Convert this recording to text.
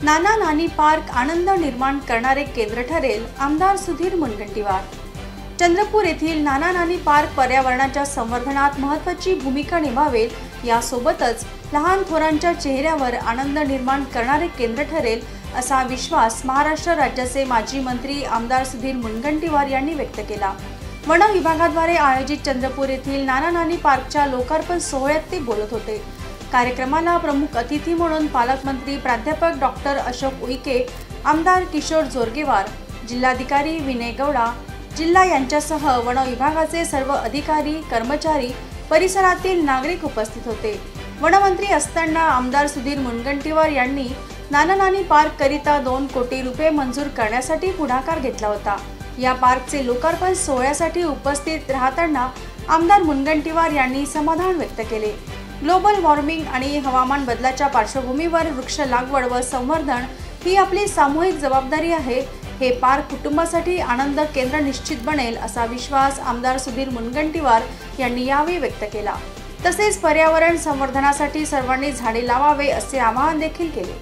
नाना नानी park आनंद निर्माण करणारे केंद्र ठरेल, आमदार सुधीर मुनगंटीवार। चंद्रपूर येथील नाना नानी पार्क पर्यावरणाच्या संवर्धनात महत्त्वाची भूमिका निभावेल, यासोबतच लहान थोरांच्या चेहऱ्यावर आनंद निर्माण करणारे केंद्र ठरेल असा विश्वास महाराष्ट्र राज्याचे माजी मंत्री आमदार सुधीर मुनगंटीवार यांनी व्यक्त केला। वन विभागाद्वारे आयोजित चंद्रपूर येथील नाना नानी पार्कच्या लोकार्पण सोहळ्यात ते बोलत होते। कार्यक्रमाला प्रमुख अतिथी म्हणून पालकमंत्री प्राध्यापक डॉक्टर अशोक उईके, आमदार किशोर जोरगेवार, जिल्हाधिकारी विनय गौडा, जिल्हा यांच्यासह वन विभागाचे सर्व अधिकारी, कर्मचारी, परिसरातील नागरिक उपस्थित होते। वनमंत्री असताना आमदार सुधीर मुनगंटीवार यांनी नाना नानी पार्क करिता 2 कोटी रुपये मंजूर करण्यासाठी पुढाकार घेतला होता। या पार्कचे लोकार्पण सोहळ्यासाठी उपस्थित राहताना आमदार मुनगंटीवार यांनी समाधान व्यक्त केले। ग्लोबल वॉर्मिंग आणि हवामान बदलाच्या पार्श्वभूमीवर वृक्ष लागवड व संवर्धन ही आपली सामूहिक जबाबदारी आहे। हे पार्क कुटुंबासाठी आनंद केंद्र निश्चित बनेल असा विश्वास आमदार सुधीर मुनगंटीवार यांनी यावेळी व्यक्त केला। तसेच पर्यावरण संवर्धनासाठी सर्वांनी झाडे लावावे असे आवाहन देखील केले।